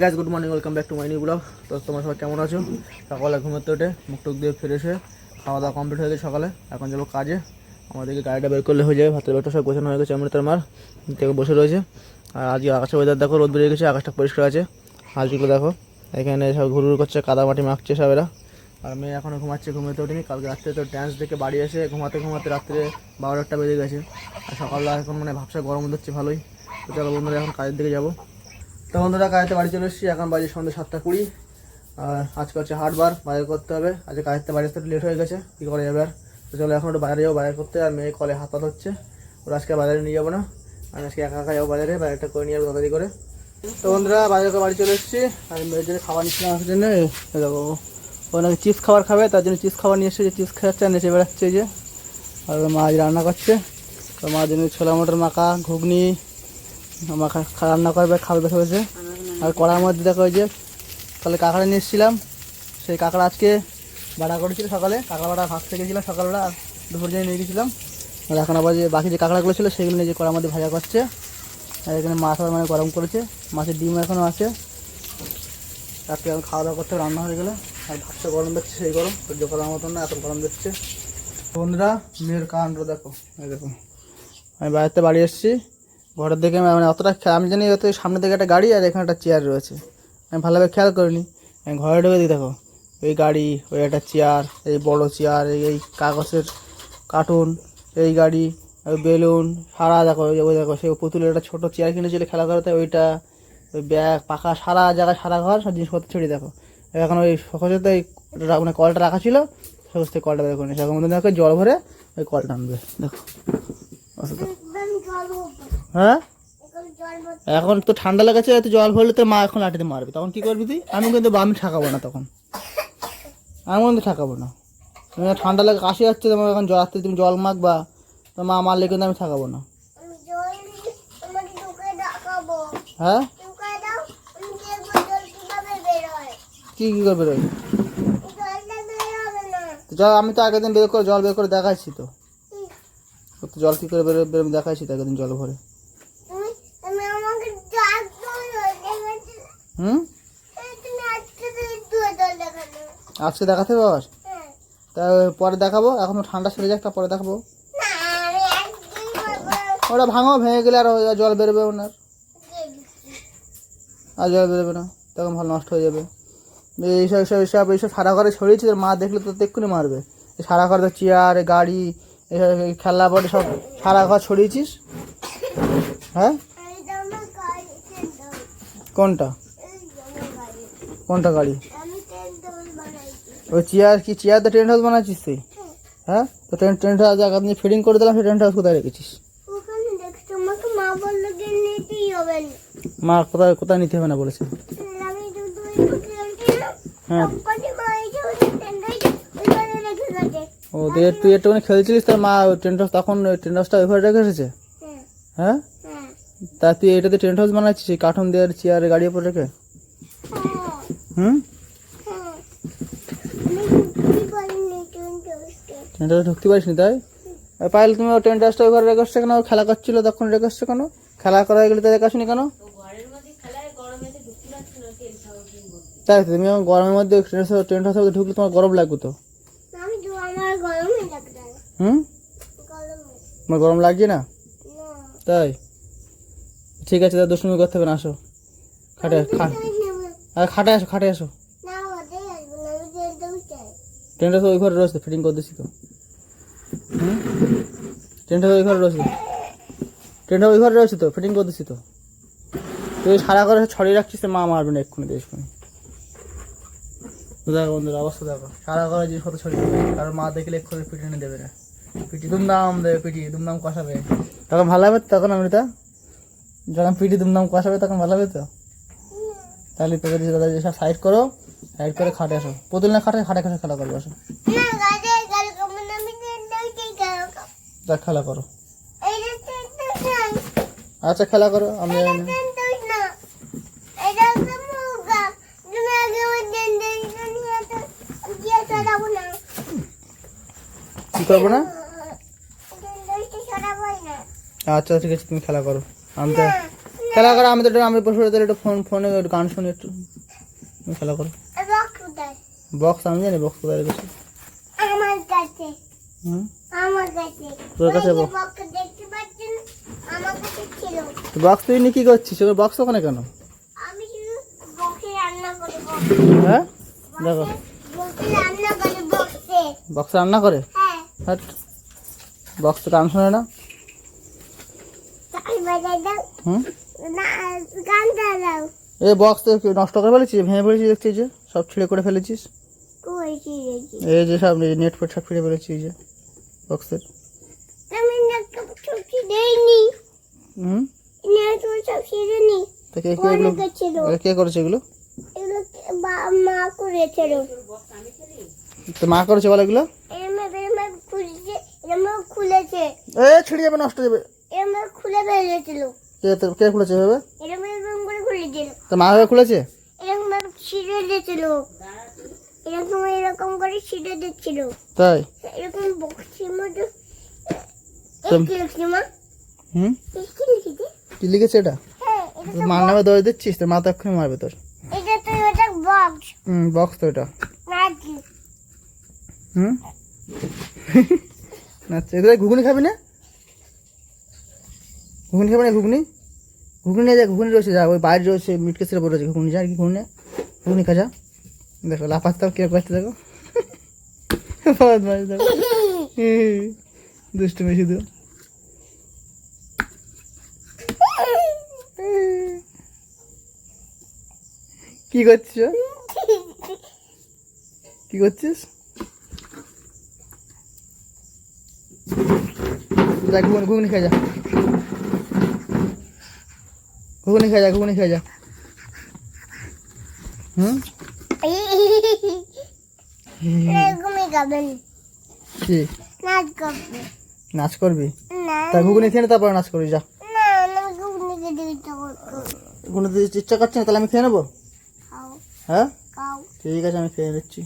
Guys good morning, welcome back to my new blog. তো তোমরা সবাই কেমন আছো? সকালে ঘুমোতে উঠে মুখ টুক দিয়ে ফ্রেশ হয়ে খাওয়া দাওয়া কমপ্লিট হয়ে গেছে সকালে। এখন যাবো কাজে। আমাদেরকে গাড়িটা বের করলে হয়ে যাবে। ভাতের ব্যাগটা সব গোছানো হয়ে গেছে, অমৃতার মার থেকে বসে রয়েছে। আর আজকে আকাশের ওয়েদার দেখো, রোদ বেরিয়ে গেছে, আকাশটা পরিষ্কার আছে। হাঁসগুলো দেখো এখানে সব ঘুরঘুর করছে, কাদা মাটি মাখছে সব এরা। আর মেয়ে এখনও ঘুমাচ্ছে, ঘুমোতে ওঠেনি। কালকে রাত্রে তো ড্যান্স দেখে বাড়ি এসে ঘুমাতে ঘুমাতে রাত্রে 12টা বেজে গেছে। আর সকালবেলা এখন মানে ভাবসা গরম হচ্ছে ভালোই। তো চলো বন্ধুরা এখন কাজের দিকে যাবো। তো বন্ধুরা কাজেতে বাড়ি চলে এসেছি, এখন বাজে সন্ধ্যে 7:20। আর আজকে হচ্ছে হাটবার, বাজার করতে হবে। আজকে কাজেতে বাড়ি আসতে লেট হয়ে গেছে, কী করা যাবে আর। তো চলো এখন একটু বাজারে যাবো বাজার করতে। আর মেয়ে কলে হাত হচ্ছে, ওরা আজকে বাজারে নিয়ে যাবো না, আমি আজকে একা একা যাবো বাজারে। বাজারটা করে নিয়ে যাবো তাড়াতাড়ি করে। তো বন্ধুরা বাজারে করে বাড়ি চলে এসেছি। আর মেয়ের জন্য খাবার নিচ্ছিলাম আসার জন্য। দেখো ও নাকি চিপস খাবার খাবে, তার জন্য চিপস খাবার নিয়ে এসেছে। যে চিপস খাচ্ছে আর নেচে বেড়াচ্ছে যে। আর মা আজ রান্না করছে, তো মার জন্য ছোলা মটর মাখা, ঘুগনি মাখা রান্না করবে, খাবে বসে বসে। আর কড়ার মধ্যে দেখো ওই যে তাহলে কাঁকড়া নিয়ে এসেছিলাম, সেই কাঁকড়া আজকে বাড়া করেছিল সকালে। কাঁকড়া বাড়া ভাত থেকে গেছিলাম সকালবেলা, আর দুপুর জন্য নিয়ে গেছিলাম। আর এখন আবার যে বাকি যে কাঁকড়াগুলো ছিল সেগুলো নিয়ে যে কড়ার মধ্যে ভাজা করছে। আর এখানে মাছ আবার মানে গরম করেছে, মাছের ডিম এখনও আছে। রাত্রে এখন খাওয়া দাওয়া করতে রান্না হয়ে গেলে। আর ভাতটা গরম দিচ্ছে, সেই গরম সহ্য করার মতন না, এত গরম দিচ্ছে। বন্ধুরা মেয়ের কাণ্ড দেখো, এই দেখো আমি বাড়িতে বাড়ি এসেছি। ঘরের দিকে মানে অতটা আমি জানি হয়তো সামনের দিকে একটা গাড়ি আর এখানে একটা চেয়ার রয়েছে, আমি ভালোভাবে খেয়াল করিনি। আমি ঘরে ঢুকে দিই দেখো এই গাড়ি, ওই একটা চেয়ার, এই বড় চেয়ার, এই কাগজের কার্টুন, এই গাড়ি, ওই বেলুন, সারা দেখো ওই দেখো সেই পুতুলের একটা ছোটো চেয়ার কিনেছিল খেলা করাতে, ওইটা, ওই ব্যাগ পাখা, সারা জায়গায় সারা ঘর সব জিনিসপত্র ছড়িয়ে দেখো। এখন ওই সহজতে এই মানে কলটা রাখা ছিল, সহজ থেকে কলটা বের করে নিয়েছে। এখন মধ্যে দেখো জল ভরে ওই কলটা আনবে দেখো। হ্যাঁ এখন তো ঠান্ডা লেগেছে, তো জল ভরলে তো মা এখন লাঠিতে মারবে, তখন কি করবি তুই? আমি কিন্তু আমি ঠাকাবো না, তখন আমি কিন্তু ঠাকাবো না। ঠান্ডা লাগে কাশি যাচ্ছে, তোমার এখন জল আসতে তুমি জল মাখবা, তো মা মারলে কিন্তু আমি ঠাকাবো না। হ্যাঁ কি কি করবে রোজ? জল আমি তো আগের দিন বের করে জল বের করে দেখাইছি তো, জল কি করে বের দেখাইছি তো আগের দিন জল ভরে। আজকে দেখাতে পার? তা পরে দেখাবো, এখন ঠান্ডা সেরে যাক, পরে দেখাবো। ওটা ভাঙো, ভেঙে গেলে আর জল বেরোবে ওনার, আর জল বেরোবে না, তখন ভালো নষ্ট হয়ে যাবে। এইসব এইসব এইসব এইসব সারা ঘরে ছড়িয়েছে, মা দেখলে তো এক্ষুনি মারবে। সারা ঘরে চেয়ার, গাড়ি, এইসব খেলনা পরে সব সারা ঘর ছড়িয়েছিস। হ্যাঁ কোনটা কোনটা গাড়ি? ওই চেয়ার কি চেয়ার তো টেন্ট হাউস বানাচ্ছিস তুই? হ্যাঁ তো টেন্ট হাউস আপনি ফিটিং করে দিলাম, সেই টেন্ট হাউস কোথায় রেখেছিস? মা কোথায় কোথায় নিতে হবে না বলেছে? হ্যাঁ ও তুই একটুখানি খেলছিলিস, তার মা টেন্ট হাউস তখন টেন্ট হাউসটা ওইভাবে রেখে এসেছে। হ্যাঁ তা তুই এটাতে টেন্ট হাউস বানাচ্ছিস কার্টুন দেওয়ার চেয়ার গাড়ি উপর রেখে? টেন্ট হাউসে ঢুকতে পারিস নি তাই? পাইলে তুমি ও টেন্ট হাউসটা ওইভাবে রেখে আসছো কেন? খেলা করছিল তখন রেখে আসছো কেন? খেলা করা গেলে তো রেখে আসনি কেন? তাই তো তুমি গরমের মধ্যে টেন্ট হাউসের মধ্যে ঢুকলে তোমার গরম লাগবে তো। তোমার গরম লাগছে না? তাই ঠিক আছে, তা দুষ্টুমি করতে হবে না, আসো খাটে খাটে আসো, খাটে আসো। টেন্ট হাউস ওই ঘরে রয়েছে, ফিটিং করে দিচ্ছি তো। টেন্ট হাউস ওই ঘরে রয়েছে, টেন্ট হাউস ওই ঘরে রয়েছে তো, ফিটিং করে দিচ্ছি তো। তুই সারা ঘরে ছড়িয়ে রাখছিস, মা মারবে না এক্ষুনি, দেখুন দেখো বন্ধুরা অবস্থা দেখো, সারা ঘরে জিনিসপত্র ছড়িয়ে দেবে, কারণ মা দেখলে এক্ষুনি পিটি এনে দেবে না, পিটি দুমদাম দেবে, পিটি দুমদাম কষাবে, তখন ভালো হবে। তখন আমি তা যখন পিটি দুমদাম কষাবে তখন ভালো হবে তো। তাহলে তোকে দাদা সব সাইড করো, সাইড করে খাটে আসো, পুতুল না খাটে খাটে খাটে খেলা করবে, আসো দেখ খেলা করো। আচ্ছা খেলা করো, আমি কি করবো না? আচ্ছা ঠিক আছে তুমি খেলা করো, আমি তো খেলা করো, আমি তো আমি বসে একটু ফোনে একটু গান শুনি একটু, তুমি খেলা করো। বক্স আমি জানি বক্স কোথায় রেখেছি। আমার কাছে হুম, আমার কাছে তোর কাছে ওই যে বক্স দেখতে পাচ্ছেন আমার কাছে ছিল। বক্স তুই নিয়ে কি করছিস? ওই বক্স ওখানে কেন? আমি শুধু বক্সে রান্না করি। হ্যাঁ দেখো, বক্সে রান্না করি বক্সে। বক্স রান্না করে। হ্যাঁ হ্যাট, বক্স তো গান শোনে না। তাই বাজাই দাও হুম, না, গান দাও। এই বক্স তো কি নষ্ট করে ফেলেছিস, ভেঙে ফেলেছিস দেখছিস, যে সব ছিঁড়ে করে ফেলেছিস। কইছি রেখি এই যে সব নেট ফেট সব ছিঁড়ে ফেলেছিস, এই যে বক্সের। আমি না সবজি দেইনি, হুম, না তো সবজি দেইনি। তো কে কে এগুলো, ছিল এগুলো কে করেছে এগুলো? এগুলো মা করেছিল। তো মা করেছে বলে এগুলো? এরম খুলেছে, এরম খুলেছে, এ ছিঁড়ে যাবে, নষ্ট হয়ে যাবে। এরম খুলে ফেলেছিল। কে খুলেছে ভেবে? এরম এরকম করে খুলেছিল, তো মা ভেবে খুলেছে? এরকম ভাবে ছিঁড়ে দিয়েছিল, এরকম করে ছিঁড়ে দিচ্ছিল। তাই? এরকম বক্সের মধ্যে তো- কি লিখছি মা? হুম, কি লিখেছি? কি লিখেছে এটা? হ্যাঁ এটা তোর মার নামে দোষ দিচ্ছিস, তোর মা তো এক্ষুনি মারবে তোর। এটা তো এটা বক্স হুম, বক্স তো এটা। নাকি? হুম, আচ্ছা, এগুলো ঘুগনি খাবি না? ঘুগনি খাবি না? ঘুগনি ঘুগনি নিয়ে যা, ঘুগনি রয়েছে যা, ওই বাইরে রয়েছে মিট কেসের উপর রয়েছে ঘুগনি, যা কি ঘুগনি ঘুগনি খা যা। দেখো লাফাচ্তাম কিরকম করছে, দেখো বদমাইশ দেখো, দুষ্টুমি শুধু। কি করছিস ও? কি করছিস? যা ঘুগনি খেয়ে যা, ঘুগনি খেয়ে যা, ঘুগনি খেয়ে যা। হুম, এরকমই গাবেন, কি নাচ করবে নাচ করবি? না তা ঘুগনি খেয়ে নে, তারপরে নাচ করবি, যা। না, আমি ঘুগনিকে দিতে করবো। ঘুগনি দিতে ইচ্ছা করছে না, তাহলে আমি খেয়ে নেবো। খাও হ্যাঁ খাও। ঠিক আছে, আমি খেয়ে নিচ্ছি।